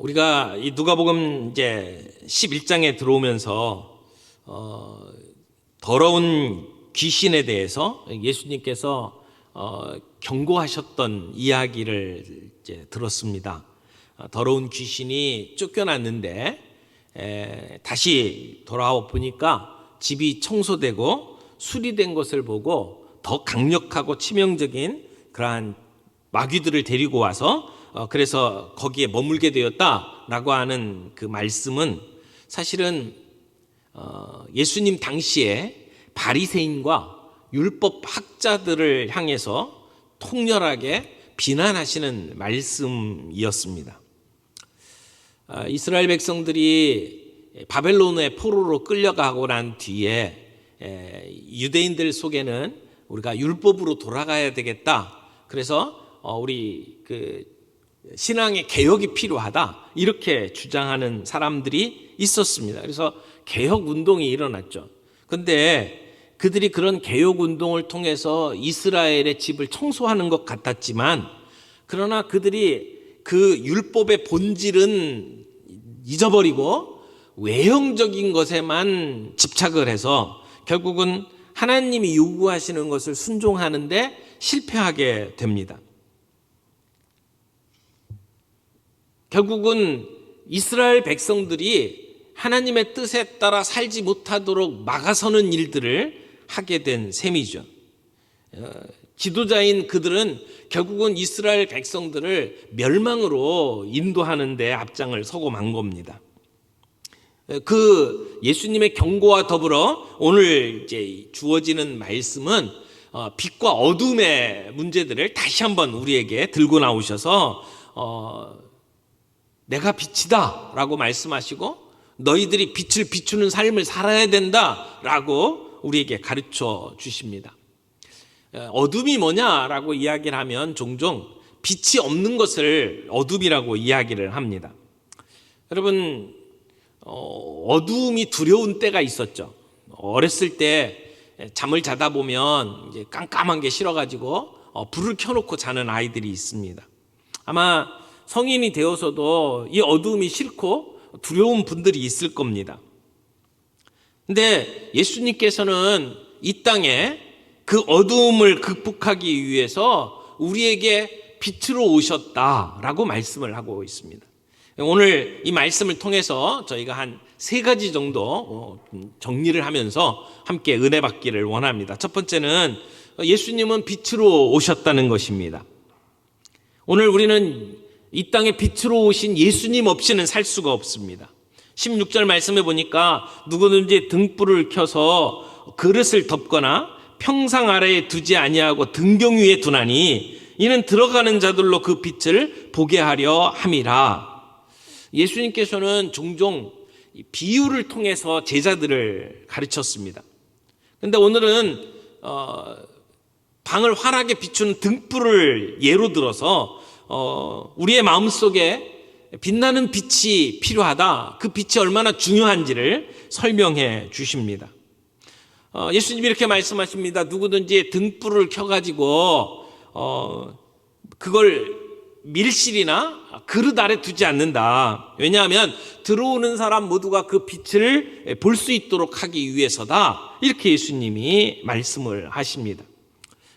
우리가 이 누가복음 이제 11장에 들어오면서 더러운 귀신에 대해서 예수님께서 경고하셨던 이야기를 이제 들었습니다. 더러운 귀신이 쫓겨났는데 다시 돌아와 보니까 집이 청소되고 수리된 것을 보고 더 강력하고 치명적인 그러한 마귀들을 데리고 와서 그래서 거기에 머물게 되었다라고 하는 그 말씀은 사실은 예수님 당시에 바리새인과 율법 학자들을 향해서 통렬하게 비난하시는 말씀이었습니다. 이스라엘 백성들이 바벨론의 포로로 끌려가고 난 뒤에 유대인들 속에는 우리가 율법으로 돌아가야 되겠다. 그래서 우리 그 신앙의 개혁이 필요하다. 이렇게 주장하는 사람들이 있었습니다. 그래서 개혁 운동이 일어났죠. 그런데 그들이 그런 개혁 운동을 통해서 이스라엘의 집을 청소하는 것 같았지만, 그러나 그들이 그 율법의 본질은 잊어버리고 외형적인 것에만 집착을 해서 결국은 하나님이 요구하시는 것을 순종하는데 실패하게 됩니다. 결국은 이스라엘 백성들이 하나님의 뜻에 따라 살지 못하도록 막아서는 일들을 하게 된 셈이죠. 지도자인 그들은 결국은 이스라엘 백성들을 멸망으로 인도하는 데 앞장을 서고 만 겁니다. 그 예수님의 경고와 더불어 오늘 이제 주어지는 말씀은 빛과 어둠의 문제들을 다시 한번 우리에게 들고 나오셔서 내가 빛이다 라고 말씀하시고 너희들이 빛을 비추는 삶을 살아야 된다 라고 우리에게 가르쳐 주십니다. 어둠이 뭐냐라고 이야기를 하면 종종 빛이 없는 것을 어둠이라고 이야기를 합니다. 여러분, 어둠이 두려운 때가 있었죠. 어렸을 때 잠을 자다 보면 이제 깜깜한 게 싫어가지고 불을 켜놓고 자는 아이들이 있습니다. 아마 성인이 되어서도 이 어둠이 싫고 두려운 분들이 있을 겁니다. 근데 예수님께서는 이 땅에 그 어둠을 극복하기 위해서 우리에게 빛으로 오셨다라고 말씀을 하고 있습니다. 오늘 이 말씀을 통해서 저희가 한 3가지 정도 정리를 하면서 함께 은혜 받기를 원합니다. 첫 번째는 예수님은 빛으로 오셨다는 것입니다. 오늘 우리는 이 땅에 빛으로 오신 예수님 없이는 살 수가 없습니다. 16절 말씀해 보니까 누구든지 등불을 켜서 그릇을 덮거나 평상 아래에 두지 아니하고 등경 위에 두나니 이는 들어가는 자들로 그 빛을 보게 하려 함이라. 예수님께서는 종종 비유를 통해서 제자들을 가르쳤습니다. 그런데 오늘은 방을 환하게 비추는 등불을 예로 들어서 우리의 마음속에 빛나는 빛이 필요하다. 그 빛이 얼마나 중요한지를 설명해 주십니다. 예수님이 이렇게 말씀하십니다. 누구든지 등불을 켜가지고 그걸 밀실이나 그릇 아래 두지 않는다. 왜냐하면 들어오는 사람 모두가 그 빛을 볼 수 있도록 하기 위해서다. 이렇게 예수님이 말씀을 하십니다.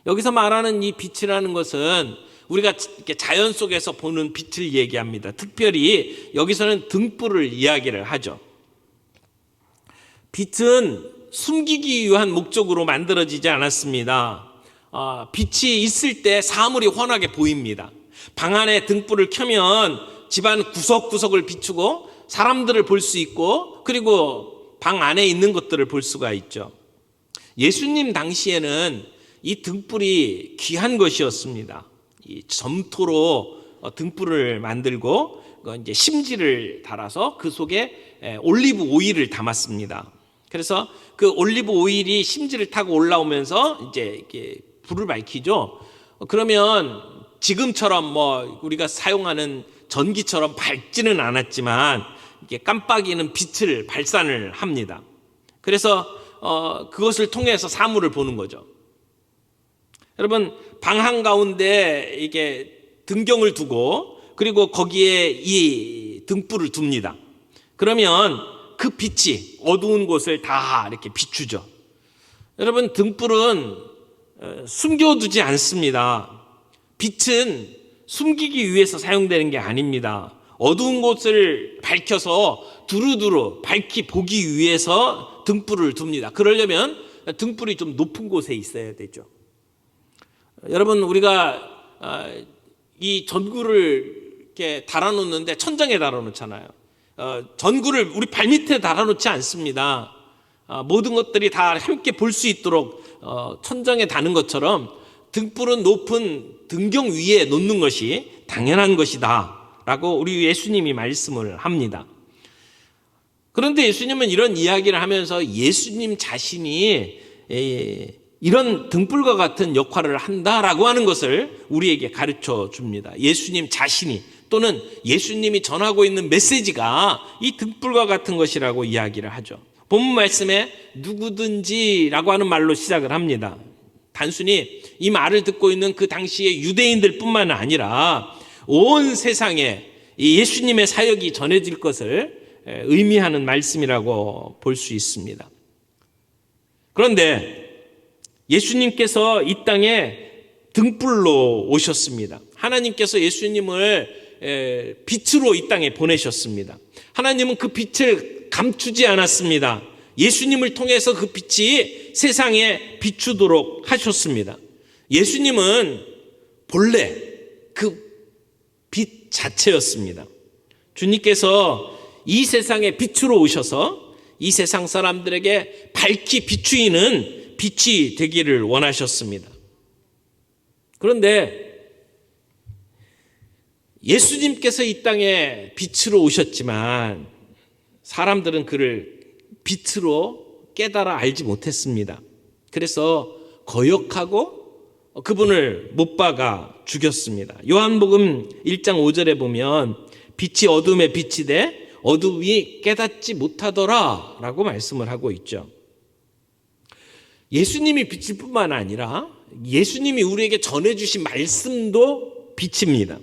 여기서 말하는 이 빛이라는 것은 우리가 자연 속에서 보는 빛을 얘기합니다. 특별히 여기서는 등불을 이야기를 하죠. 빛은 숨기기 위한 목적으로 만들어지지 않았습니다. 빛이 있을 때 사물이 환하게 보입니다. 방 안에 등불을 켜면 집안 구석구석을 비추고 사람들을 볼 수 있고 그리고 방 안에 있는 것들을 볼 수가 있죠. 예수님 당시에는 이 등불이 귀한 것이었습니다. 이 점토로 등불을 만들고 이제 심지를 달아서 그 속에 올리브 오일을 담았습니다. 그래서 그 올리브 오일이 심지를 타고 올라오면서 이제 이렇게 불을 밝히죠. 그러면 지금처럼 우리가 사용하는 전기처럼 밝지는 않았지만 이게 깜빡이는 빛을 발산을 합니다. 그래서 그것을 통해서 사물을 보는 거죠. 여러분, 방 한가운데 이게 등경을 두고 그리고 거기에 이 등불을 둡니다. 그러면 그 빛이 어두운 곳을 다 이렇게 비추죠. 여러분, 등불은 숨겨두지 않습니다. 빛은 숨기기 위해서 사용되는 게 아닙니다. 어두운 곳을 밝혀서 두루두루 밝히 보기 위해서 등불을 둡니다. 그러려면 등불이 좀 높은 곳에 있어야 되죠. 여러분, 우리가 이 전구를 이렇게 달아놓는데 천장에 달아놓잖아요. 전구를 우리 발밑에 달아놓지 않습니다. 모든 것들이 다 함께 볼 수 있도록 천장에 다는 것처럼 등불은 높은 등경 위에 놓는 것이 당연한 것이다 라고 우리 예수님이 말씀을 합니다. 그런데 예수님은 이런 이야기를 하면서 예수님 자신이 이런 등불과 같은 역할을 한다라고 하는 것을 우리에게 가르쳐 줍니다. 예수님 자신이, 또는 예수님이 전하고 있는 메시지가 이 등불과 같은 것이라고 이야기를 하죠. 본문 말씀에 누구든지라고 하는 말로 시작을 합니다. 단순히 이 말을 듣고 있는 그 당시의 유대인들 뿐만 아니라 온 세상에 이 예수님의 사역이 전해질 것을 의미하는 말씀이라고 볼 수 있습니다. 그런데 예수님께서 이 땅에 등불로 오셨습니다. 하나님께서 예수님을 빛으로 이 땅에 보내셨습니다. 하나님은 그 빛을 감추지 않았습니다. 예수님을 통해서 그 빛이 세상에 비추도록 하셨습니다. 예수님은 본래 그 빛 자체였습니다. 주님께서 이 세상에 빛으로 오셔서 이 세상 사람들에게 밝히 비추이는 빛이 되기를 원하셨습니다. 그런데 예수님께서 이 땅에 빛으로 오셨지만 사람들은 그를 빛으로 깨달아 알지 못했습니다. 그래서 거역하고 그분을 못 박아 죽였습니다. 요한복음 1장 5절에 보면 빛이 어둠에 비치되 어둠이 깨닫지 못하더라 라고 말씀을 하고 있죠. 예수님이 빛일 뿐만 아니라 예수님이 우리에게 전해주신 말씀도 빛입니다.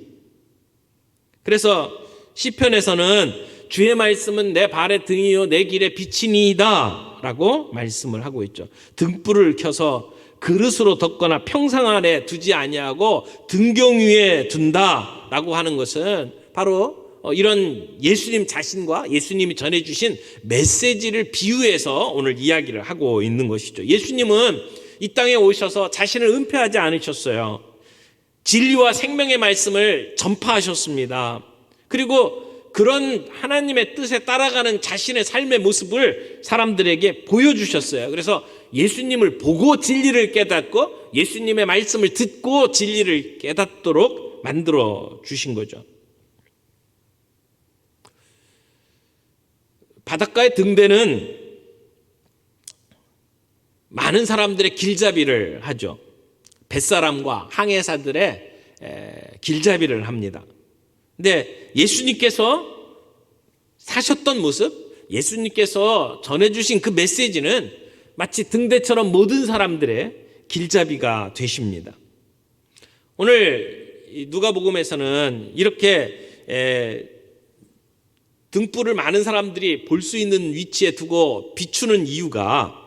그래서 시편에서는 주의 말씀은 내 발의 등이요 내 길의 빛이니이다 라고 말씀을 하고 있죠. 등불을 켜서 그릇으로 덮거나 평상 아래 두지 아니하고 등경 위에 둔다 라고 하는 것은 바로 이런 예수님 자신과 예수님이 전해주신 메시지를 비유해서 오늘 이야기를 하고 있는 것이죠. 예수님은 이 땅에 오셔서 자신을 은폐하지 않으셨어요. 진리와 생명의 말씀을 전파하셨습니다. 그리고 그런 하나님의 뜻에 따라가는 자신의 삶의 모습을 사람들에게 보여주셨어요. 그래서 예수님을 보고 진리를 깨닫고 예수님의 말씀을 듣고 진리를 깨닫도록 만들어 주신 거죠. 바닷가의 등대는 많은 사람들의 길잡이를 하죠. 뱃사람과 항해사들의 길잡이를 합니다. 근데 예수님께서 사셨던 모습, 예수님께서 전해주신 그 메시지는 마치 등대처럼 모든 사람들의 길잡이가 되십니다. 오늘 누가복음에서는 이렇게 등불을 많은 사람들이 볼 수 있는 위치에 두고 비추는 이유가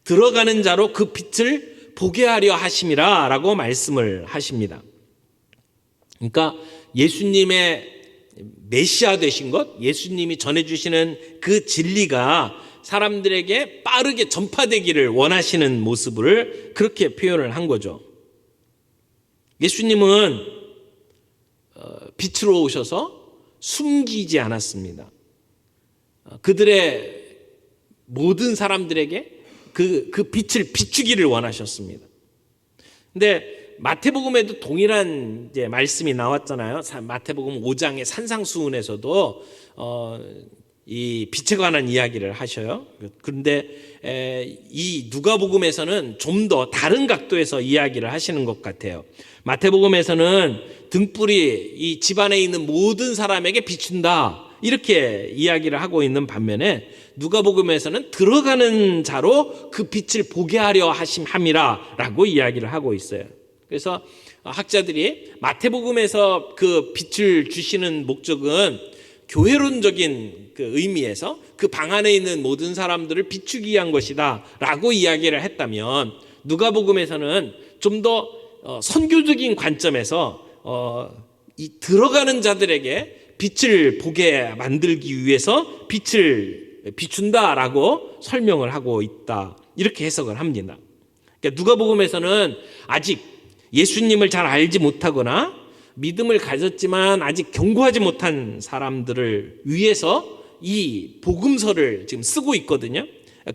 들어가는 자로 그 빛을 보게 하려 하심이라 라고 말씀을 하십니다. 그러니까 예수님의 메시아 되신 것, 예수님이 전해주시는 그 진리가 사람들에게 빠르게 전파되기를 원하시는 모습을 그렇게 표현을 한 거죠. 예수님은 빛으로 오셔서 숨기지 않았습니다. 그들의 모든 사람들에게 그 빛을 비추기를 원하셨습니다. 근데 마태복음에도 동일한 이제 말씀이 나왔잖아요. 마태복음 5장의 산상수훈에서도 이 빛에 관한 이야기를 하셔요. 그런데 이 누가복음에서는 좀 더 다른 각도에서 이야기를 하시는 것 같아요. 마태복음에서는 등불이 이 집안에 있는 모든 사람에게 비춘다 이렇게 이야기를 하고 있는 반면에 누가복음에서는 들어가는 자로 그 빛을 보게 하려 하심함이라 라고 이야기를 하고 있어요. 그래서 학자들이 마태복음에서 그 빛을 주시는 목적은 교회론적인 그 의미에서 그 방 안에 있는 모든 사람들을 비추기 위한 것이다 라고 이야기를 했다면, 누가복음에서는 좀 더 선교적인 관점에서 이 들어가는 자들에게 빛을 보게 만들기 위해서 빛을 비춘다라고 설명을 하고 있다, 이렇게 해석을 합니다. 그러니까 누가복음에서는 아직 예수님을 잘 알지 못하거나 믿음을 가졌지만 아직 견고하지 못한 사람들을 위해서 이 복음서를 지금 쓰고 있거든요.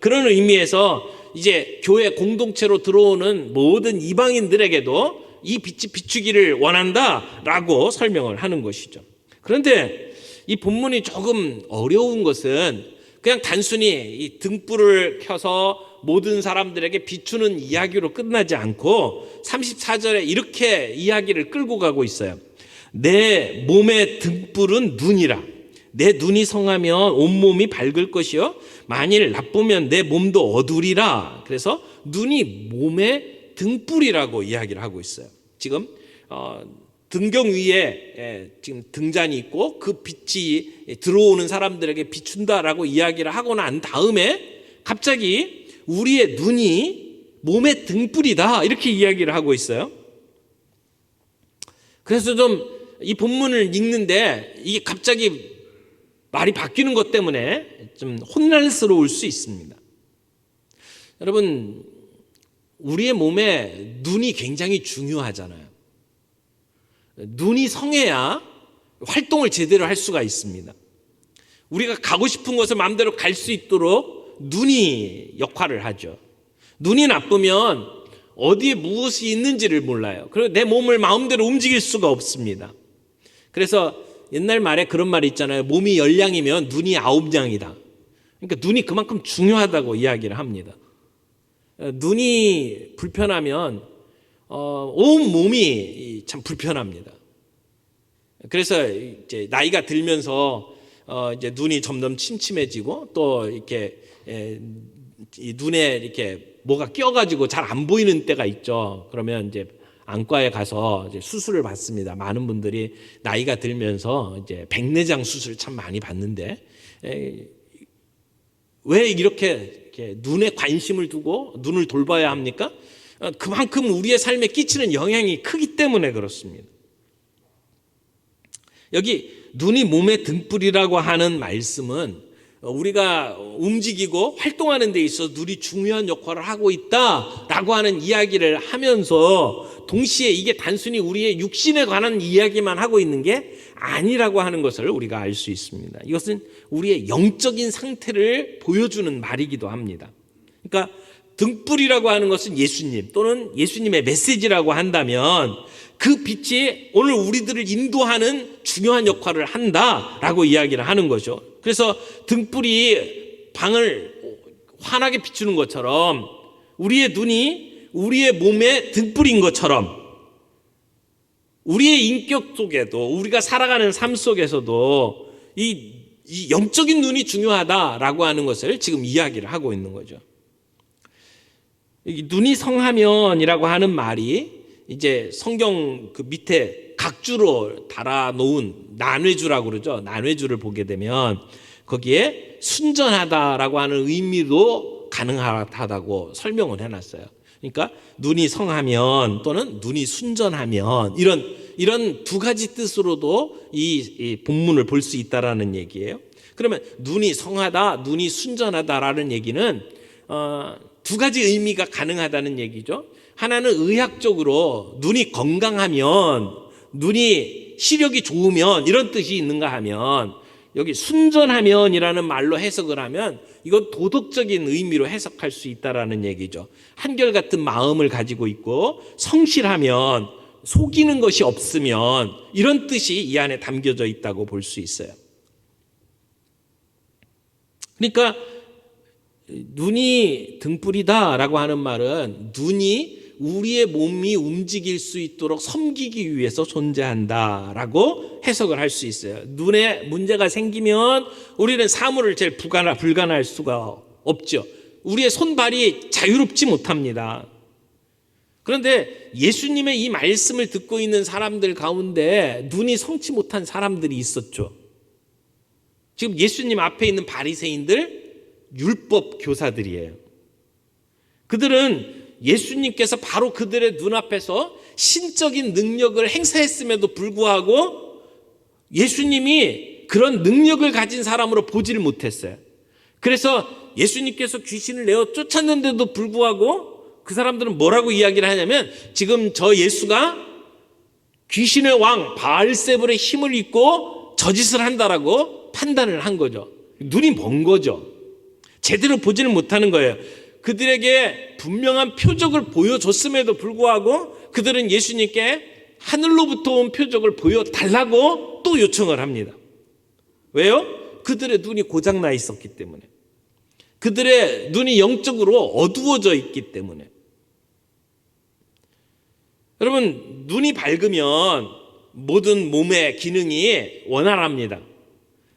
그런 의미에서 이제 교회 공동체로 들어오는 모든 이방인들에게도 이 빛이 비추기를 원한다라고 설명을 하는 것이죠. 그런데 이 본문이 조금 어려운 것은 그냥 단순히 이 등불을 켜서 모든 사람들에게 비추는 이야기로 끝나지 않고 34절에 이렇게 이야기를 끌고 가고 있어요. 내 몸의 등불은 눈이라. 내 눈이 성하면 온몸이 밝을 것이요 만일 나쁘면 내 몸도 어두리라. 그래서 눈이 몸의 등불이라고 이야기를 하고 있어요. 지금 등경 위에 지금 등잔이 있고 그 빛이 들어오는 사람들에게 비춘다라고 이야기를 하고 난 다음에 갑자기 우리의 눈이 몸의 등불이다, 이렇게 이야기를 하고 있어요. 그래서 좀 이 본문을 읽는데 이게 갑자기 말이 바뀌는 것 때문에 좀 혼란스러울 수 있습니다. 여러분, 우리의 몸에 눈이 굉장히 중요하잖아요. 눈이 성해야 활동을 제대로 할 수가 있습니다. 우리가 가고 싶은 곳을 마음대로 갈 수 있도록 눈이 역할을 하죠. 눈이 나쁘면 어디에 무엇이 있는지를 몰라요. 그리고 내 몸을 마음대로 움직일 수가 없습니다. 그래서 옛날 말에 그런 말이 있잖아요. 몸이 10냥이면 눈이 9냥이다. 그러니까 눈이 그만큼 중요하다고 이야기를 합니다. 눈이 불편하면 온 몸이 참 불편합니다. 그래서 이제 나이가 들면서 이제 눈이 점점 침침해지고 또 이렇게 이 눈에 이렇게 뭐가 껴가지고 잘 안 보이는 때가 있죠. 그러면 이제 안과에 가서 이제 수술을 받습니다. 많은 분들이 나이가 들면서 이제 백내장 수술 참 많이 받는데 왜 이렇게 눈에 관심을 두고 눈을 돌봐야 합니까? 그만큼 우리의 삶에 끼치는 영향이 크기 때문에 그렇습니다. 여기 눈이 몸의 등불이라고 하는 말씀은 우리가 움직이고 활동하는 데 있어서 눈이 중요한 역할을 하고 있다라고 하는 이야기를 하면서 동시에 이게 단순히 우리의 육신에 관한 이야기만 하고 있는 게 아니라고 하는 것을 우리가 알 수 있습니다. 이것은 우리의 영적인 상태를 보여주는 말이기도 합니다. 그러니까 등불이라고 하는 것은 예수님 또는 예수님의 메시지라고 한다면 그 빛이 오늘 우리들을 인도하는 중요한 역할을 한다라고 이야기를 하는 거죠. 그래서 등불이 방을 환하게 비추는 것처럼 우리의 눈이 우리의 몸의 등불인 것처럼 우리의 인격 속에도 우리가 살아가는 삶 속에서도 이 영적인 눈이 중요하다라고 하는 것을 지금 이야기를 하고 있는 거죠. 눈이 성하면이라고 하는 말이 이제 성경 그 밑에 각주로 달아놓은 난회주라고 그러죠. 난회주를 보게 되면 거기에 순전하다라고 하는 의미도 가능하다고 설명을 해놨어요. 그러니까 눈이 성하면 또는 눈이 순전하면 이런 두 가지 뜻으로도 이 본문을 볼 수 있다라는 얘기예요. 그러면 눈이 성하다, 눈이 순전하다라는 얘기는 두 가지 의미가 가능하다는 얘기죠. 하나는 의학적으로 눈이 건강하면, 눈이 시력이 좋으면 이런 뜻이 있는가 하면, 여기 순전하면이라는 말로 해석을 하면 이건 도덕적인 의미로 해석할 수 있다라는 얘기죠. 한결같은 마음을 가지고 있고 성실하면, 속이는 것이 없으면 이런 뜻이 이 안에 담겨져 있다고 볼 수 있어요. 그러니까 눈이 등불이다라고 하는 말은 눈이 우리의 몸이 움직일 수 있도록 섬기기 위해서 존재한다라고 해석을 할 수 있어요. 눈에 문제가 생기면 우리는 사물을 제일 불가능할 수가 없죠. 우리의 손발이 자유롭지 못합니다. 그런데 예수님의 이 말씀을 듣고 있는 사람들 가운데 눈이 성치 못한 사람들이 있었죠. 지금 예수님 앞에 있는 바리새인들 율법 교사들이에요. 그들은 예수님께서 바로 그들의 눈앞에서 신적인 능력을 행사했음에도 불구하고 예수님이 그런 능력을 가진 사람으로 보지를 못했어요. 그래서 예수님께서 귀신을 내어 쫓았는데도 불구하고 그 사람들은 뭐라고 이야기를 하냐면 지금 저 예수가 귀신의 왕 바알세불의 힘을 입고 저짓을 한다라고 판단을 한 거죠. 눈이 먼 거죠. 제대로 보지는 못하는 거예요. 그들에게 분명한 표적을 보여줬음에도 불구하고 그들은 예수님께 하늘로부터 온 표적을 보여달라고 또 요청을 합니다. 왜요? 그들의 눈이 고장나 있었기 때문에. 그들의 눈이 영적으로 어두워져 있기 때문에. 여러분, 눈이 밝으면 모든 몸의 기능이 원활합니다.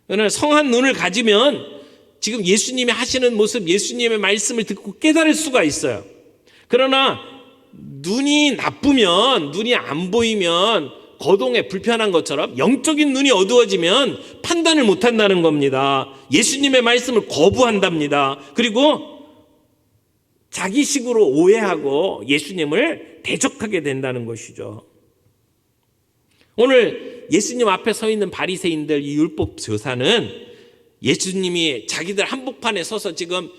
그러나 성한 눈을 가지면 지금 예수님이 하시는 모습, 예수님의 말씀을 듣고 깨달을 수가 있어요. 그러나 눈이 나쁘면, 눈이 안 보이면 거동에 불편한 것처럼 영적인 눈이 어두워지면 판단을 못한다는 겁니다. 예수님의 말씀을 거부한답니다. 그리고 자기식으로 오해하고 예수님을 대적하게 된다는 것이죠. 오늘 예수님 앞에 서 있는 바리새인들, 이 율법 교사는 예수님이 자기들 한복판에 서서 지금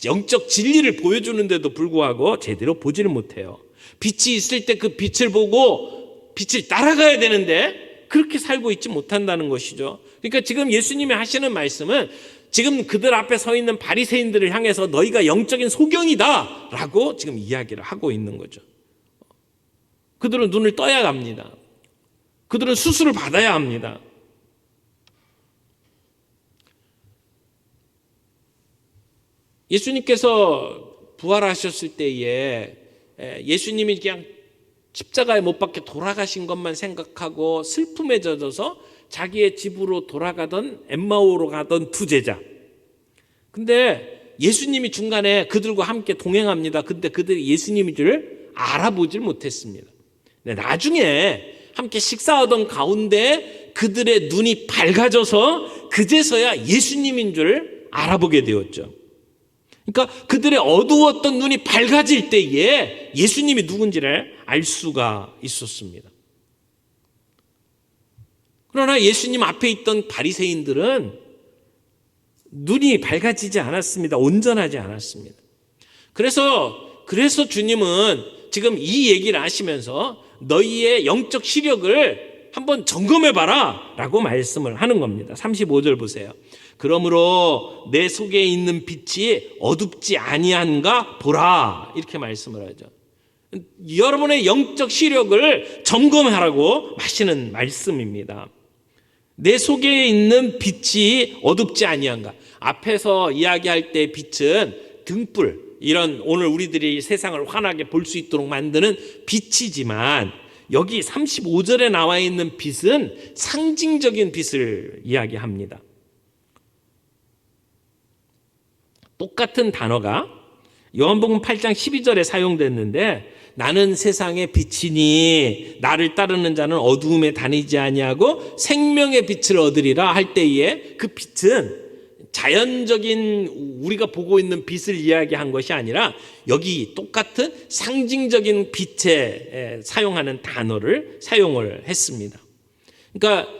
영적 진리를 보여주는데도 불구하고 제대로 보지를 못해요. 빛이 있을 때 그 빛을 보고 빛을 따라가야 되는데 그렇게 살고 있지 못한다는 것이죠. 그러니까 지금 예수님이 하시는 말씀은 지금 그들 앞에 서 있는 바리새인들을 향해서 너희가 영적인 소경이다 라고 지금 이야기를 하고 있는 거죠. 그들은 눈을 떠야 합니다. 그들은 수술을 받아야 합니다. 예수님께서 부활하셨을 때에 예수님이 그냥 십자가에 못 박혀 돌아가신 것만 생각하고 슬픔에 젖어서 자기의 집으로 돌아가던 엠마오로 가던 두 제자. 근데 예수님이 중간에 그들과 함께 동행합니다. 근데 그들이 예수님인 줄 알아보질 못했습니다. 나중에 함께 식사하던 가운데 그들의 눈이 밝아져서 그제서야 예수님인 줄 알아보게 되었죠. 그러니까 그들의 어두웠던 눈이 밝아질 때에 예수님이 누군지를 알 수가 있었습니다. 그러나 예수님 앞에 있던 바리새인들은 눈이 밝아지지 않았습니다. 온전하지 않았습니다. 그래서 주님은 지금 이 얘기를 하시면서 너희의 영적 시력을 한번 점검해봐라 라고 말씀을 하는 겁니다. 35절 보세요. 그러므로 내 속에 있는 빛이 어둡지 아니한가 보라 이렇게 말씀을 하죠. 여러분의 영적 시력을 점검하라고 하시는 말씀입니다. 내 속에 있는 빛이 어둡지 아니한가. 앞에서 이야기할 때 빛은 등불, 이런 오늘 우리들이 세상을 환하게 볼 수 있도록 만드는 빛이지만 여기 35절에 나와 있는 빛은 상징적인 빛을 이야기합니다. 똑같은 단어가 요한복음 8장 12절에 사용됐는데 나는 세상의 빛이니 나를 따르는 자는 어두움에 다니지 아니하고 생명의 빛을 얻으리라 할 때에 그 빛은 자연적인 우리가 보고 있는 빛을 이야기한 것이 아니라 여기 똑같은 상징적인 빛에 사용하는 단어를 사용을 했습니다. 그러니까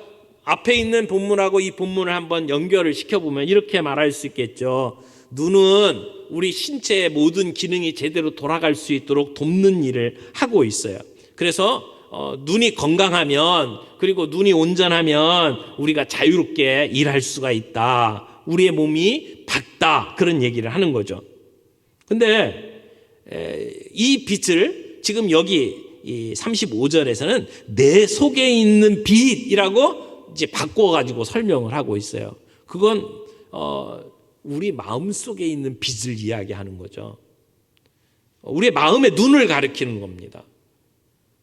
앞에 있는 본문하고 이 본문을 한번 연결을 시켜보면 이렇게 말할 수 있겠죠. 눈은 우리 신체의 모든 기능이 제대로 돌아갈 수 있도록 돕는 일을 하고 있어요. 그래서 눈이 건강하면, 그리고 눈이 온전하면 우리가 자유롭게 일할 수가 있다. 우리의 몸이 밝다. 그런 얘기를 하는 거죠. 근데 이 빛을 지금 여기 이 35절에서는 내 속에 있는 빛이라고 이제 바꿔가지고 설명을 하고 있어요. 그건 우리 마음 속에 있는 빛을 이야기하는 거죠. 우리의 마음의 눈을 가리키는 겁니다.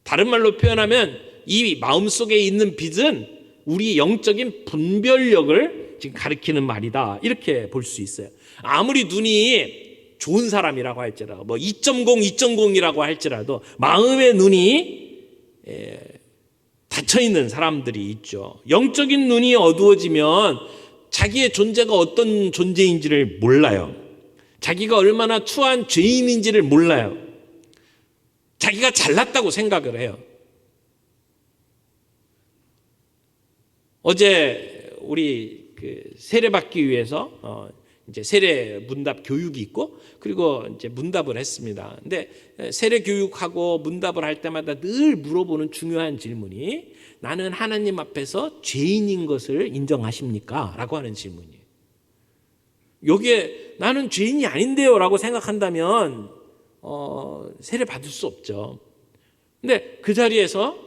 다른 말로 표현하면 이 마음 속에 있는 빛은 우리 영적인 분별력을 지금 가리키는 말이다. 이렇게 볼 수 있어요. 아무리 눈이 좋은 사람이라고 할지라도, 뭐 2.0, 2.0이라고 할지라도 마음의 눈이 닫혀 있는 사람들이 있죠. 영적인 눈이 어두워지면 자기의 존재가 어떤 존재인지를 몰라요. 자기가 얼마나 추한 죄인인지를 몰라요. 자기가 잘났다고 생각을 해요. 어제 우리 세례받기 위해서 이제 세례 문답 교육이 있고, 그리고 이제 문답을 했습니다. 근데 세례 교육하고 문답을 할 때마다 늘 물어보는 중요한 질문이, 나는 하나님 앞에서 죄인인 것을 인정하십니까? 라고 하는 질문이에요. 여기에 나는 죄인이 아닌데요 라고 생각한다면 세례 받을 수 없죠. 근데 그 자리에서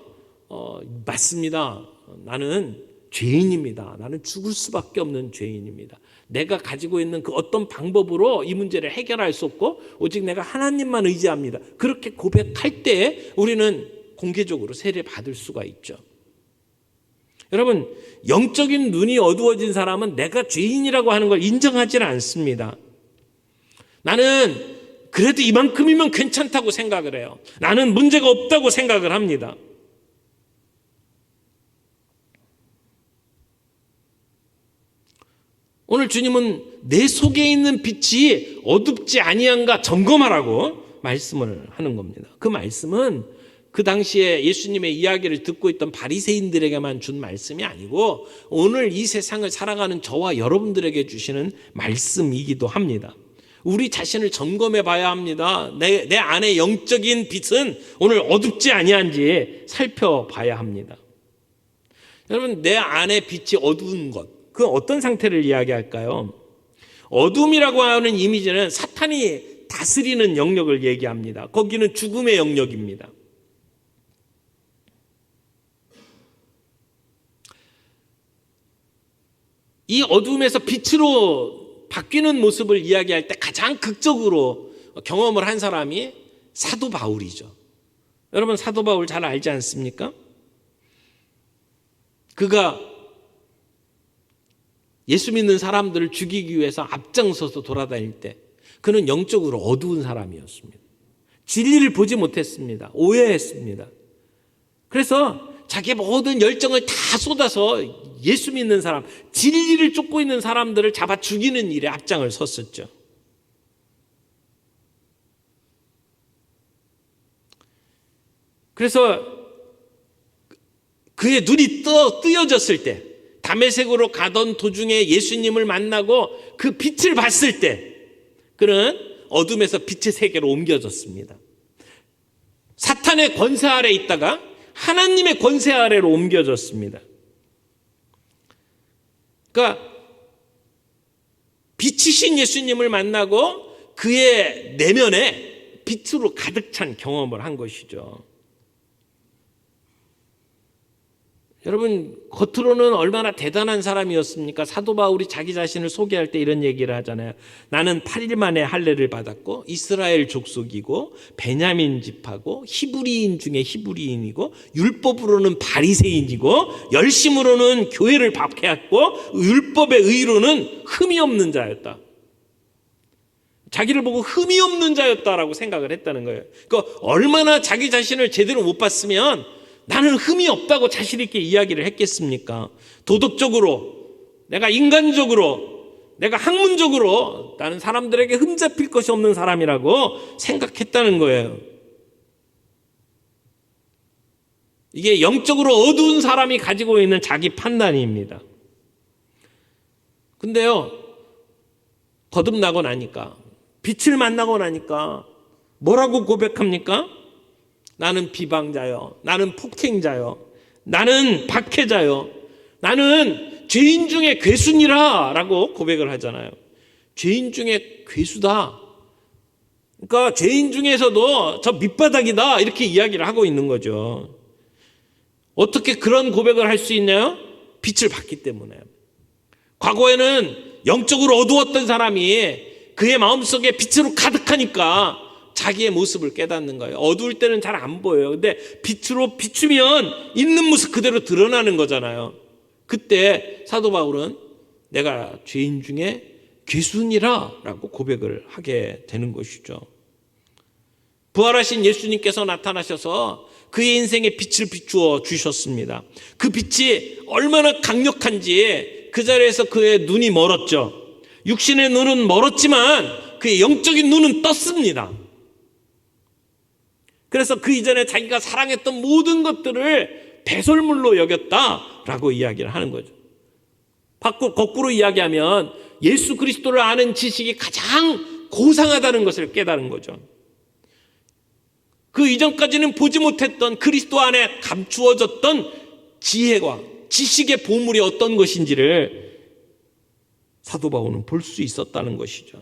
맞습니다. 나는 죄인입니다. 나는 죽을 수밖에 없는 죄인입니다. 내가 가지고 있는 그 어떤 방법으로 이 문제를 해결할 수 없고 오직 내가 하나님만 의지합니다. 그렇게 고백할 때 우리는 공개적으로 세례 받을 수가 있죠. 여러분, 영적인 눈이 어두워진 사람은 내가 죄인이라고 하는 걸 인정하지는 않습니다. 나는 그래도 이만큼이면 괜찮다고 생각을 해요. 나는 문제가 없다고 생각을 합니다. 오늘 주님은 내 속에 있는 빛이 어둡지 아니한가 점검하라고 말씀을 하는 겁니다. 그 말씀은 그 당시에 예수님의 이야기를 듣고 있던 바리새인들에게만 준 말씀이 아니고 오늘 이 세상을 살아가는 저와 여러분들에게 주시는 말씀이기도 합니다. 우리 자신을 점검해 봐야 합니다. 내 안에 영적인 빛은 오늘 어둡지 아니한지 살펴봐야 합니다. 여러분, 내 안에 빛이 어두운 것, 그 어떤 상태를 이야기할까요? 어둠이라고 하는 이미지는 사탄이 다스리는 영역을 얘기합니다. 거기는 죽음의 영역입니다. 이 어둠에서 빛으로 바뀌는 모습을 이야기할 때 가장 극적으로 경험을 한 사람이 사도 바울이죠. 여러분, 사도 바울 잘 알지 않습니까? 그가 예수 믿는 사람들을 죽이기 위해서 앞장서서 돌아다닐 때 그는 영적으로 어두운 사람이었습니다. 진리를 보지 못했습니다. 오해했습니다. 그래서 자기의 모든 열정을 다 쏟아서 예수 믿는 사람, 진리를 쫓고 있는 사람들을 잡아 죽이는 일에 앞장을 섰었죠. 그래서 그의 눈이 뜨여졌을 때, 다메섹으로 가던 도중에 예수님을 만나고 그 빛을 봤을 때 그는 어둠에서 빛의 세계로 옮겨졌습니다. 사탄의 권세 아래 있다가 하나님의 권세 아래로 옮겨졌습니다. 그러니까 빛이신 예수님을 만나고 그의 내면에 빛으로 가득 찬 경험을 한 것이죠. 여러분, 겉으로는 얼마나 대단한 사람이었습니까? 사도 바울이 자기 자신을 소개할 때 이런 얘기를 하잖아요. 나는 8일 만에 할례를 받았고 이스라엘 족속이고 베냐민 집하고 히브리인 중에 히브리인이고 율법으로는 바리새인이고 열심으로는 교회를 박해했고 율법의 의로는 흠이 없는 자였다. 자기를 보고 흠이 없는 자였다라고 생각을 했다는 거예요. 그러니까 얼마나 자기 자신을 제대로 못 봤으면 나는 흠이 없다고 자신 있게 이야기를 했겠습니까? 도덕적으로, 내가 인간적으로, 내가 학문적으로 나는 사람들에게 흠잡힐 것이 없는 사람이라고 생각했다는 거예요. 이게 영적으로 어두운 사람이 가지고 있는 자기 판단입니다. 근데요, 거듭나고 나니까, 빛을 만나고 나니까 뭐라고 고백합니까? 나는 비방자요. 나는 폭행자요. 나는 박해자요. 나는 죄인 중에 괴순이라 라고 고백을 하잖아요. 죄인 중에 괴수다. 그러니까 죄인 중에서도 저 밑바닥이다 이렇게 이야기를 하고 있는 거죠. 어떻게 그런 고백을 할 수 있나요? 빛을 봤기 때문에. 과거에는 영적으로 어두웠던 사람이 그의 마음속에 빛으로 가득하니까 자기의 모습을 깨닫는 거예요. 어두울 때는 잘 안 보여요. 근데 빛으로 비추면 있는 모습 그대로 드러나는 거잖아요. 그때 사도 바울은 내가 죄인 중에 괴순이라 라고 고백을 하게 되는 것이죠. 부활하신 예수님께서 나타나셔서 그의 인생에 빛을 비추어 주셨습니다. 그 빛이 얼마나 강력한지 그 자리에서 그의 눈이 멀었죠. 육신의 눈은 멀었지만 그의 영적인 눈은 떴습니다. 그래서 그 이전에 자기가 사랑했던 모든 것들을 배설물로 여겼다라고 이야기를 하는 거죠. 거꾸로 이야기하면 예수 그리스도를 아는 지식이 가장 고상하다는 것을 깨달은 거죠. 그 이전까지는 보지 못했던 그리스도 안에 감추어졌던 지혜와 지식의 보물이 어떤 것인지를 사도 바울은 볼 수 있었다는 것이죠.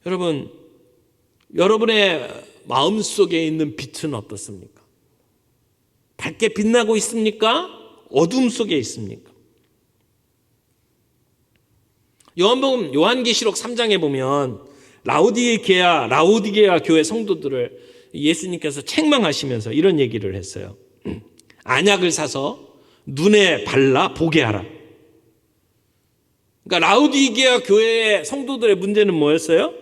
여러분, 여러분의 마음속에 있는 빛은 어떻습니까? 밝게 빛나고 있습니까? 어둠 속에 있습니까? 요한계시록 3장에 보면 라오디게아 교회 성도들을 예수님께서 책망하시면서 이런 얘기를 했어요. 안약을 사서 눈에 발라 보게 하라. 그러니까 라오디게아 교회의 성도들의 문제는 뭐였어요?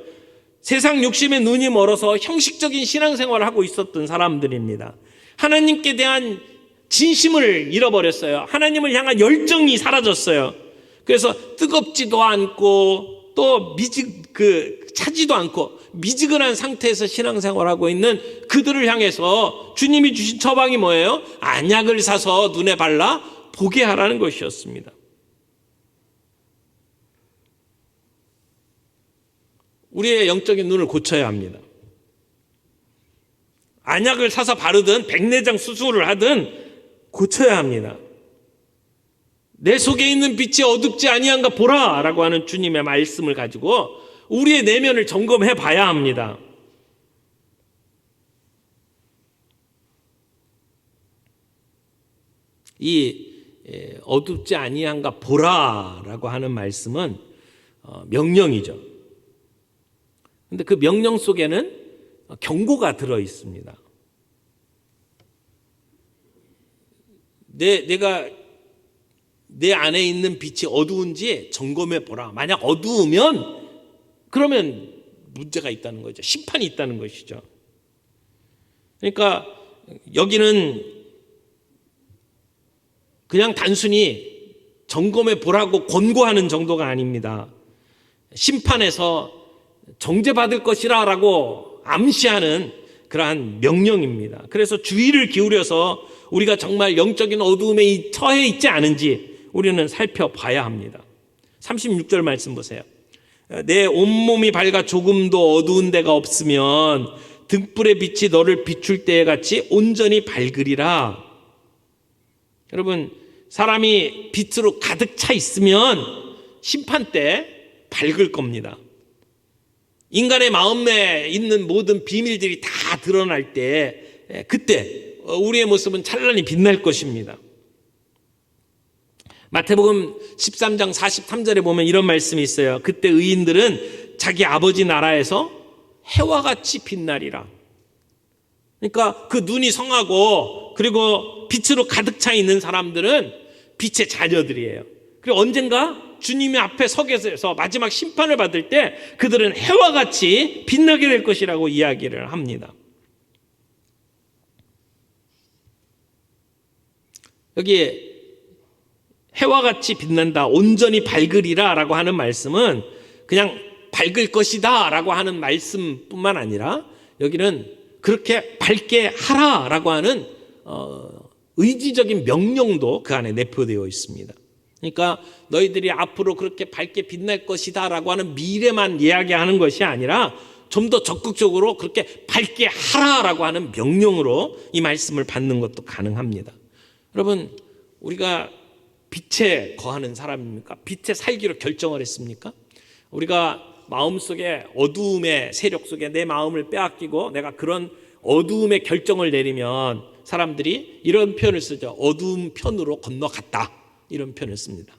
세상 욕심에 눈이 멀어서 형식적인 신앙생활을 하고 있었던 사람들입니다. 하나님께 대한 진심을 잃어버렸어요. 하나님을 향한 열정이 사라졌어요. 그래서 뜨겁지도 않고 또 차지도 않고 미지근한 상태에서 신앙생활하고 있는 그들을 향해서 주님이 주신 처방이 뭐예요? 안약을 사서 눈에 발라 보게 하라는 것이었습니다. 우리의 영적인 눈을 고쳐야 합니다. 안약을 사서 바르든 백내장 수술을 하든 고쳐야 합니다. 내 속에 있는 빛이 어둡지 아니한가 보라 라고 하는 주님의 말씀을 가지고 우리의 내면을 점검해 봐야 합니다. 이 어둡지 아니한가 보라 라고 하는 말씀은 명령이죠. 근데 그 명령 속에는 경고가 들어 있습니다. 내가 내 안에 있는 빛이 어두운지 점검해 보라. 만약 어두우면 그러면 문제가 있다는 거죠. 심판이 있다는 것이죠. 그러니까 여기는 그냥 단순히 점검해 보라고 권고하는 정도가 아닙니다. 심판에서 정죄받을 것이라고 암시하는 그러한 명령입니다. 그래서 주의를 기울여서 우리가 정말 영적인 어두움에 처해 있지 않은지 우리는 살펴봐야 합니다. 36절 말씀 보세요. 내 온몸이 밝아 조금도 어두운 데가 없으면 등불의 빛이 너를 비출 때에 같이 온전히 밝으리라. 여러분, 사람이 빛으로 가득 차 있으면 심판 때 밝을 겁니다. 인간의 마음에 있는 모든 비밀들이 다 드러날 때 그때 우리의 모습은 찬란히 빛날 것입니다. 마태복음 13장 43절에 보면 이런 말씀이 있어요. 그때 의인들은 자기 아버지 나라에서 해와 같이 빛나리라. 그러니까 그 눈이 성하고 그리고 빛으로 가득 차 있는 사람들은 빛의 자녀들이에요. 그리고 언젠가 주님의 앞에 서게 돼서 마지막 심판을 받을 때 그들은 해와 같이 빛나게 될 것이라고 이야기를 합니다. 여기 해와 같이 빛난다, 온전히 밝으리라 라고 하는 말씀은 그냥 밝을 것이다 라고 하는 말씀뿐만 아니라 여기는 그렇게 밝게 하라 라고 하는 의지적인 명령도 그 안에 내포되어 있습니다. 그러니까 너희들이 앞으로 그렇게 밝게 빛날 것이다 라고 하는 미래만 이야기하는 것이 아니라 좀 더 적극적으로 그렇게 밝게 하라라고 하는 명령으로 이 말씀을 받는 것도 가능합니다. 여러분, 우리가 빛에 거하는 사람입니까? 빛에 살기로 결정을 했습니까? 우리가 마음속에 어두움의 세력 속에 내 마음을 빼앗기고 내가 그런 어두움의 결정을 내리면 사람들이 이런 표현을 쓰죠. 어두움 편으로 건너갔다. 이런 표현을 씁니다.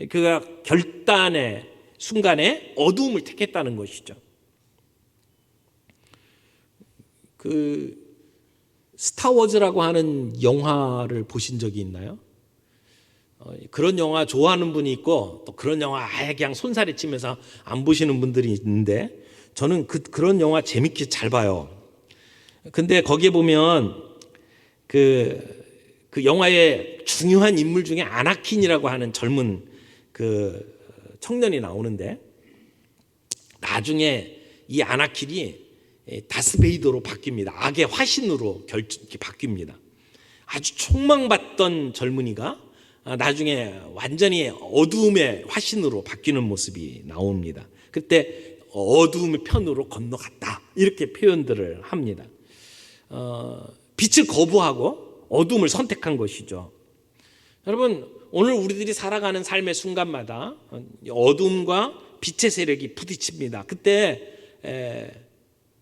그가 결단의 순간에 어두움을 택했다는 것이죠. 그 스타워즈라고 하는 영화를 보신 적이 있나요? 그런 영화 좋아하는 분이 있고 또 그런 영화 아예 그냥 손살에 치면서 안 보시는 분들이 있는데 저는 그런 영화 재밌게 잘 봐요. 근데 거기에 보면 그 영화의 중요한 인물 중에 아나킨이라고 하는 젊은 그 청년이 나오는데 나중에 이 아나킬이 다스베이더로 바뀝니다. 악의 화신으로 이렇게 바뀝니다. 아주 촉망받던 젊은이가 나중에 완전히 어두움의 화신으로 바뀌는 모습이 나옵니다. 그때 어두움의 편으로 건너갔다 이렇게 표현들을 합니다. 빛을 거부하고 어두움을 선택한 것이죠. 여러분, 오늘 우리들이 살아가는 삶의 순간마다 어두움과 빛의 세력이 부딪힙니다. 그때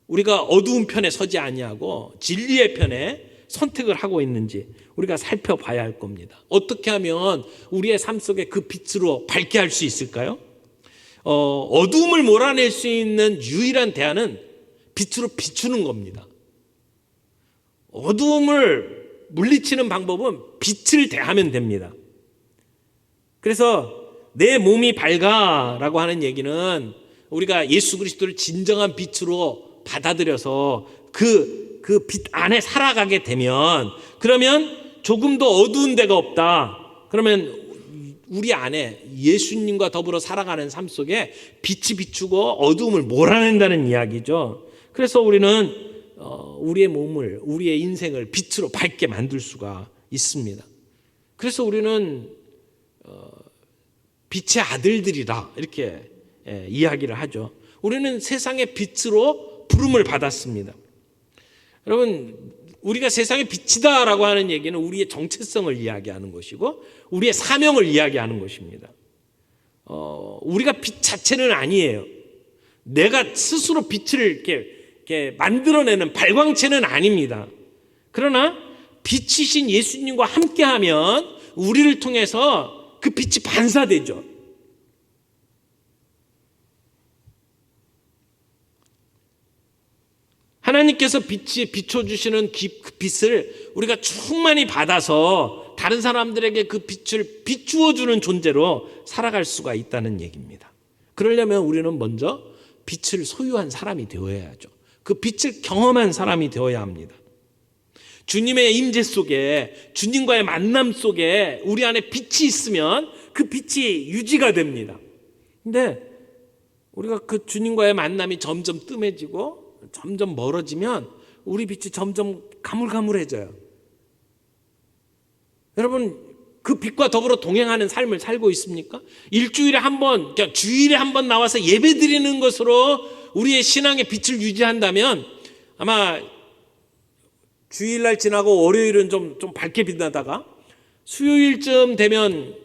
우리가 어두운 편에 서지 아니하고 진리의 편에 선택을 하고 있는지 우리가 살펴봐야 할 겁니다. 어떻게 하면 우리의 삶 속에 그 빛으로 밝게 할 수 있을까요? 어두움을 몰아낼 수 있는 유일한 대안은 빛으로 비추는 겁니다. 어두움을 물리치는 방법은 빛을 대하면 됩니다. 그래서 내 몸이 밝아라고 하는 얘기는 우리가 예수 그리스도를 진정한 빛으로 받아들여서 그 빛 안에 살아가게 되면, 그러면 조금 더 어두운 데가 없다. 그러면 우리 안에 예수님과 더불어 살아가는 삶 속에 빛이 비추고 어두움을 몰아낸다는 이야기죠. 그래서 우리는 우리의 몸을, 우리의 인생을 빛으로 밝게 만들 수가 있습니다. 그래서 우리는 빛의 아들들이다 이렇게 이야기를 하죠. 우리는 세상의 빛으로 부름을 받았습니다. 여러분, 우리가 세상의 빛이다라고 하는 얘기는 우리의 정체성을 이야기하는 것이고 우리의 사명을 이야기하는 것입니다. 우리가 빛 자체는 아니에요. 내가 스스로 빛을 이렇게 만들어내는 발광체는 아닙니다. 그러나 빛이신 예수님과 함께하면 우리를 통해서 그 빛이 반사되죠. 하나님께서 비춰주시는 그 빛을 우리가 충만히 받아서 다른 사람들에게 그 빛을 비추어주는 존재로 살아갈 수가 있다는 얘기입니다. 그러려면 우리는 먼저 빛을 소유한 사람이 되어야죠. 그 빛을 경험한 사람이 되어야 합니다. 주님의 임재 속에, 주님과의 만남 속에 우리 안에 빛이 있으면 그 빛이 유지가 됩니다. 근데 우리가 그 주님과의 만남이 점점 뜸해지고 점점 멀어지면 우리 빛이 점점 가물가물해져요. 여러분, 그 빛과 더불어 동행하는 삶을 살고 있습니까? 일주일에 한 번, 그러니까 주일에 한 번 나와서 예배 드리는 것으로 우리의 신앙의 빛을 유지한다면 아마 주일날 지나고 월요일은 좀 밝게 빛나다가 수요일쯤 되면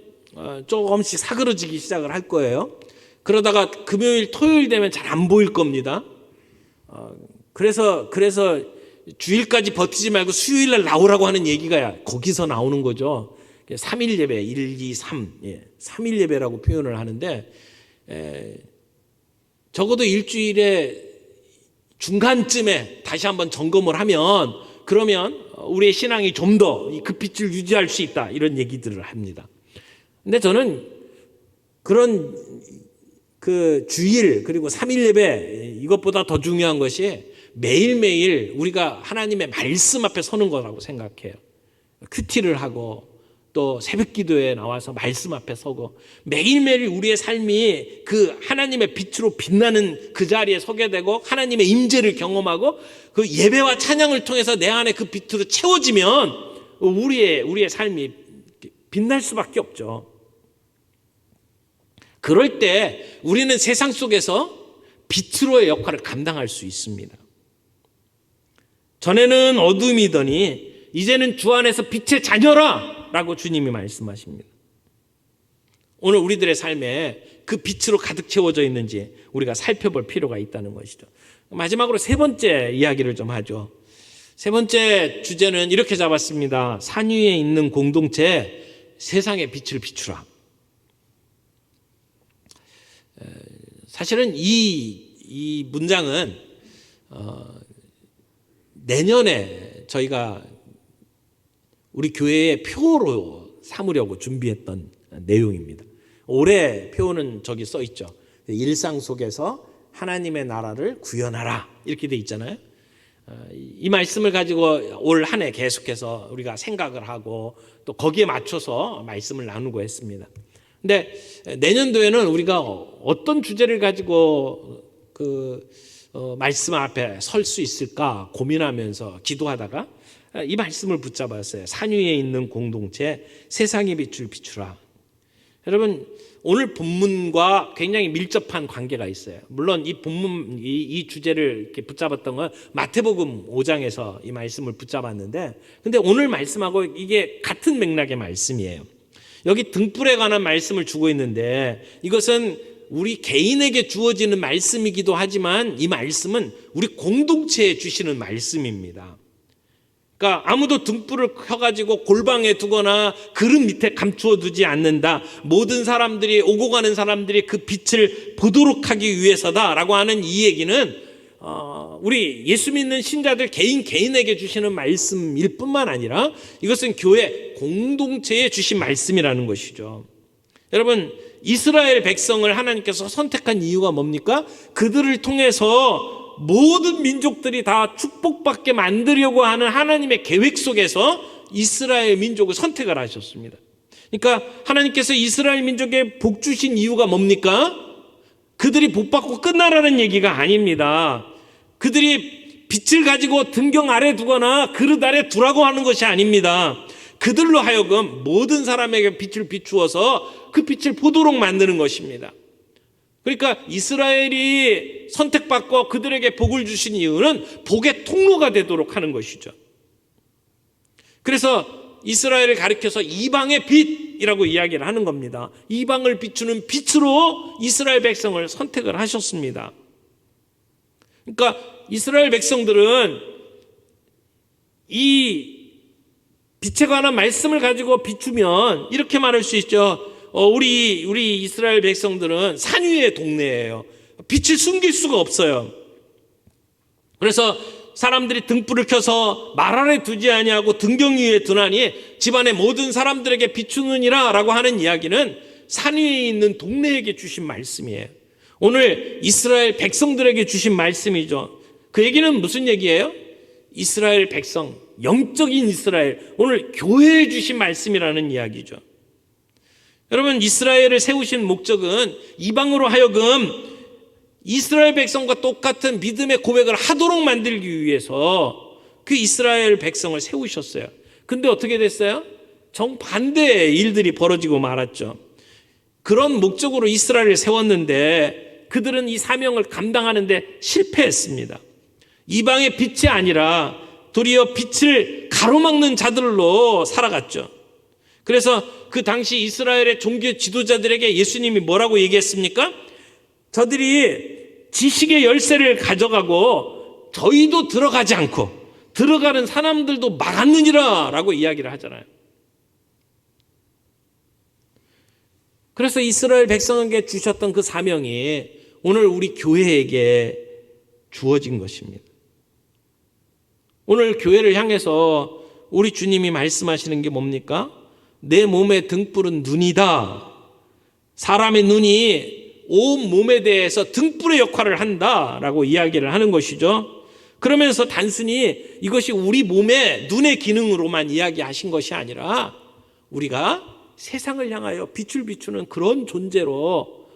조금씩 사그러지기 시작을 할 거예요. 그러다가 금요일, 토요일 되면 잘 안 보일 겁니다. 그래서 주일까지 버티지 말고 수요일날 나오라고 하는 얘기가 거기서 나오는 거죠. 3일 예배, 1, 2, 3, 3일 예배라고 표현을 하는데 적어도 일주일에 중간쯤에 다시 한번 점검을 하면 그러면 우리의 신앙이 좀 더 그 빛을 유지할 수 있다 이런 얘기들을 합니다. 근데 저는 그런 그 주일 그리고 3일 예배 이것보다 더 중요한 것이 매일매일 우리가 하나님의 말씀 앞에 서는 거라고 생각해요. 큐티를 하고 또 새벽 기도에 나와서 말씀 앞에 서고 매일매일 우리의 삶이 그 하나님의 빛으로 빛나는 그 자리에 서게 되고 하나님의 임재를 경험하고 그 예배와 찬양을 통해서 내 안에 그 빛으로 채워지면 우리의 삶이 빛날 수밖에 없죠. 그럴 때 우리는 세상 속에서 빛으로의 역할을 감당할 수 있습니다. 전에는 어둠이더니 이제는 주 안에서 빛의 자녀라 라고 주님이 말씀하십니다. 오늘 우리들의 삶에 그 빛으로 가득 채워져 있는지 우리가 살펴볼 필요가 있다는 것이죠. 마지막으로 세 번째 이야기를 좀 하죠. 세 번째 주제는 이렇게 잡았습니다. 산 위에 있는 공동체, 세상의 빛을 비추라. 사실은 이 문장은 내년에 저희가 우리 교회의 표로 삼으려고 준비했던 내용입니다. 올해 표는 저기 써 있죠. 일상 속에서 하나님의 나라를 구현하라 이렇게 돼 있잖아요. 이 말씀을 가지고 올 한 해 계속해서 우리가 생각을 하고 또 거기에 맞춰서 말씀을 나누고 했습니다. 근데 내년도에는 우리가 어떤 주제를 가지고 말씀 앞에 설 수 있을까 고민하면서 기도하다가 이 말씀을 붙잡았어요. 산 위에 있는 공동체, 세상의 빛을 비추라. 여러분, 오늘 본문과 굉장히 밀접한 관계가 있어요. 물론 이 본문, 이 주제를 이렇게 붙잡았던 건 마태복음 5장에서 이 말씀을 붙잡았는데, 근데 오늘 말씀하고 이게 같은 맥락의 말씀이에요. 여기 등불에 관한 말씀을 주고 있는데, 이것은 우리 개인에게 주어지는 말씀이기도 하지만 이 말씀은 우리 공동체에 주시는 말씀입니다. 그러니까 아무도 등불을 켜가지고 골방에 두거나 그릇 밑에 감추어 두지 않는다. 모든 사람들이, 오고 가는 사람들이 그 빛을 보도록 하기 위해서다라고 하는 이 얘기는 우리 예수 믿는 신자들 개인에게 주시는 말씀일 뿐만 아니라 이것은 교회 공동체에 주신 말씀이라는 것이죠. 여러분, 이스라엘 백성을 하나님께서 선택한 이유가 뭡니까? 그들을 통해서 모든 민족들이 다 축복받게 만들려고 하는 하나님의 계획 속에서 이스라엘 민족을 선택을 하셨습니다. 그러니까 하나님께서 이스라엘 민족에 복 주신 이유가 뭡니까? 그들이 복 받고 끝나라는 얘기가 아닙니다. 그들이 빛을 가지고 등경 아래 두거나 그릇 아래 두라고 하는 것이 아닙니다. 그들로 하여금 모든 사람에게 빛을 비추어서 그 빛을 보도록 만드는 것입니다. 그러니까 이스라엘이 선택받고 그들에게 복을 주신 이유는 복의 통로가 되도록 하는 것이죠. 그래서 이스라엘을 가리켜서 이방의 빛이라고 이야기를 하는 겁니다. 이방을 비추는 빛으로 이스라엘 백성을 선택을 하셨습니다. 그러니까 이스라엘 백성들은 이 빛에 관한 말씀을 가지고 비추면 이렇게 말할 수 있죠. 우리 이스라엘 백성들은 산 위의 동네예요. 빛을 숨길 수가 없어요. 그래서 사람들이 등불을 켜서 말 아래 두지 아니하고 등경 위에 두나니 집안의 모든 사람들에게 비추느니라 라고 하는 이야기는 산 위에 있는 동네에게 주신 말씀이에요. 오늘 이스라엘 백성들에게 주신 말씀이죠. 그 얘기는 무슨 얘기예요? 이스라엘 백성, 영적인 이스라엘, 오늘 교회에 주신 말씀이라는 이야기죠. 여러분, 이스라엘을 세우신 목적은 이방으로 하여금 이스라엘 백성과 똑같은 믿음의 고백을 하도록 만들기 위해서 그 이스라엘 백성을 세우셨어요. 근데 어떻게 됐어요? 정반대의 일들이 벌어지고 말았죠. 그런 목적으로 이스라엘을 세웠는데 그들은 이 사명을 감당하는데 실패했습니다. 이방의 빛이 아니라 도리어 빛을 가로막는 자들로 살아갔죠. 그래서 그 당시 이스라엘의 종교 지도자들에게 예수님이 뭐라고 얘기했습니까? 저들이 지식의 열쇠를 가져가고 저희도 들어가지 않고 들어가는 사람들도 막았느니라 라고 이야기를 하잖아요. 그래서 이스라엘 백성에게 주셨던 그 사명이 오늘 우리 교회에게 주어진 것입니다. 오늘 교회를 향해서 우리 주님이 말씀하시는 게 뭡니까? 내 몸의 등불은 눈이다. 사람의 눈이 온 몸에 대해서 등불의 역할을 한다라고 이야기를 하는 것이죠. 그러면서 단순히 이것이 우리 몸의 눈의 기능으로만 이야기하신 것이 아니라 우리가 세상을 향하여 빛을 비추는 그런 존재로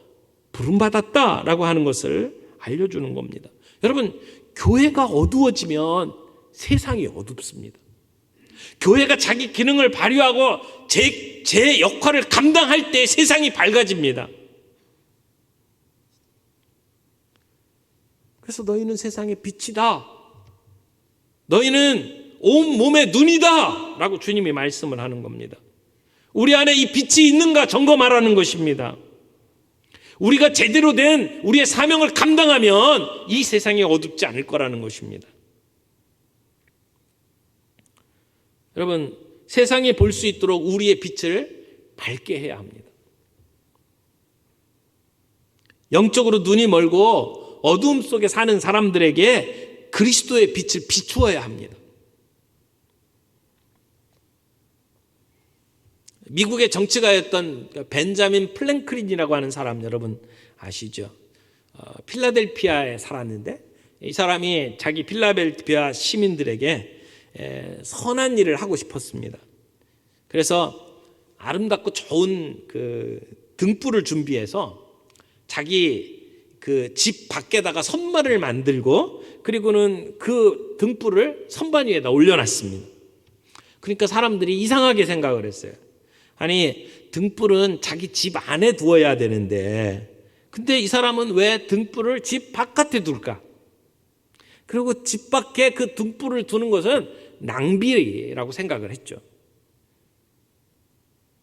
부름받았다라고 하는 것을 알려주는 겁니다. 여러분, 교회가 어두워지면 세상이 어둡습니다. 교회가 자기 기능을 발휘하고 제 역할을 감당할 때 세상이 밝아집니다. 그래서 너희는 세상의 빛이다. 너희는 온 몸의 눈이다. 라고 주님이 말씀을 하는 겁니다. 우리 안에 이 빛이 있는가 점검하라는 것입니다. 우리가 제대로 된 우리의 사명을 감당하면 이 세상이 어둡지 않을 거라는 것입니다. 여러분, 세상이 볼 수 있도록 우리의 빛을 밝게 해야 합니다. 영적으로 눈이 멀고 어두움 속에 사는 사람들에게 그리스도의 빛을 비추어야 합니다. 미국의 정치가였던 벤자민 플랭클린이라고 하는 사람 여러분 아시죠? 필라델피아에 살았는데 이 사람이 자기 필라델피아 시민들에게 선한 일을 하고 싶었습니다. 그래서 아름답고 좋은 그 등불을 준비해서 자기 그 집 밖에다가 선반을 만들고 그리고는 그 등불을 선반 위에다 올려놨습니다. 그러니까 사람들이 이상하게 생각을 했어요. 아니, 등불은 자기 집 안에 두어야 되는데 근데 이 사람은 왜 등불을 집 바깥에 둘까? 그리고 집 밖에 그 등불을 두는 것은 낭비라고 생각을 했죠.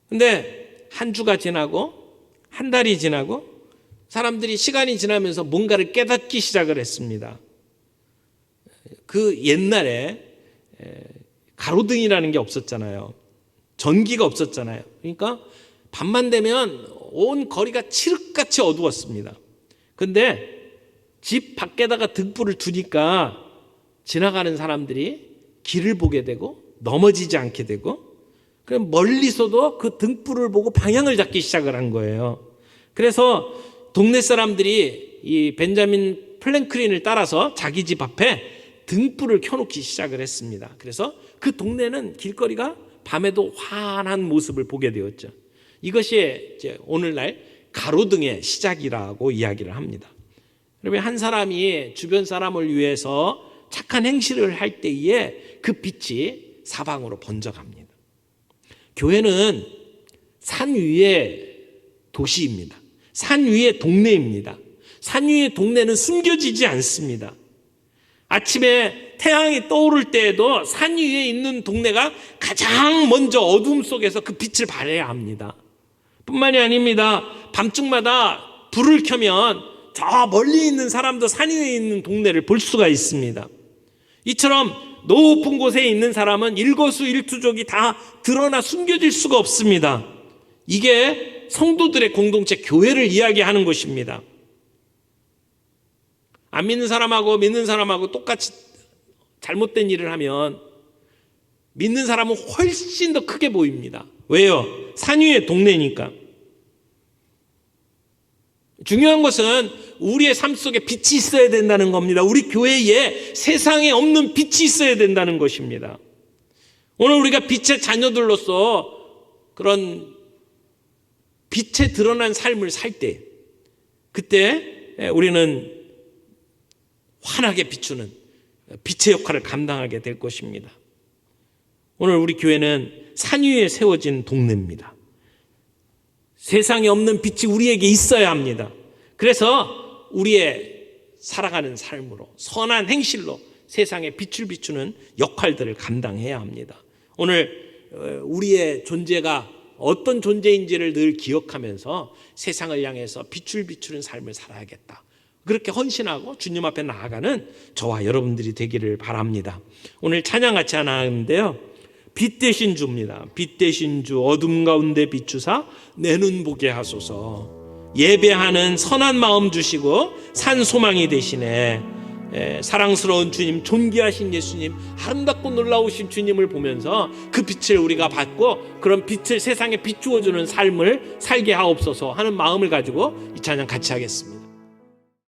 근데 한 주가 지나고 한 달이 지나고 사람들이 시간이 지나면서 뭔가를 깨닫기 시작을 했습니다. 그 옛날에 가로등이라는 게 없었잖아요. 전기가 없었잖아요. 그러니까 밤만 되면 온 거리가 칠흑같이 어두웠습니다. 근데 집 밖에다가 등불을 두니까 지나가는 사람들이 길을 보게 되고 넘어지지 않게 되고 그럼 멀리서도 그 등불을 보고 방향을 잡기 시작을 한 거예요. 그래서 동네 사람들이 이 벤자민 플랭클린을 따라서 자기 집 앞에 등불을 켜놓기 시작을 했습니다. 그래서 그 동네는 길거리가 밤에도 환한 모습을 보게 되었죠. 이것이 이제 오늘날 가로등의 시작이라고 이야기를 합니다. 그러면 한 사람이 주변 사람을 위해서 착한 행실을 할 때에 그 빛이 사방으로 번져갑니다. 교회는 산 위의 도시입니다. 산 위의 동네입니다. 산 위의 동네는 숨겨지지 않습니다. 아침에 태양이 떠오를 때에도 산 위에 있는 동네가 가장 먼저 어둠 속에서 그 빛을 발해야 합니다. 뿐만이 아닙니다. 밤중마다 불을 켜면 저 멀리 있는 사람도 산 위에 있는 동네를 볼 수가 있습니다. 이처럼 높은 곳에 있는 사람은 일거수일투족이 다 드러나 숨겨질 수가 없습니다. 이게 성도들의 공동체 교회를 이야기하는 것입니다. 안 믿는 사람하고 믿는 사람하고 똑같이 잘못된 일을 하면 믿는 사람은 훨씬 더 크게 보입니다. 왜요? 산 위의 동네니까. 중요한 것은 우리의 삶 속에 빛이 있어야 된다는 겁니다. 우리 교회에 세상에 없는 빛이 있어야 된다는 것입니다. 오늘 우리가 빛의 자녀들로서 그런 빛에 드러난 삶을 살 때 그때 우리는 환하게 비추는 빛의 역할을 감당하게 될 것입니다. 오늘 우리 교회는 산 위에 세워진 동네입니다. 세상에 없는 빛이 우리에게 있어야 합니다. 그래서 우리의 살아가는 삶으로 선한 행실로 세상에 빛을 비추는 역할들을 감당해야 합니다. 오늘 우리의 존재가 어떤 존재인지를 늘 기억하면서 세상을 향해서 빛을 비추는 삶을 살아야겠다. 그렇게 헌신하고 주님 앞에 나아가는 저와 여러분들이 되기를 바랍니다. 오늘 찬양 같이 하나 하는데요. 빛 대신 주입니다. 빛 대신 주 어둠 가운데 비추사 내 눈 보게 하소서. 예배하는 선한 마음 주시고 산 소망이 되시네. 사랑스러운 주님, 존귀하신 예수님, 아름답고 놀라우신 주님을 보면서 그 빛을 우리가 받고 그런 빛을 세상에 비추어주는 삶을 살게 하옵소서 하는 마음을 가지고 이 찬양 같이 하겠습니다.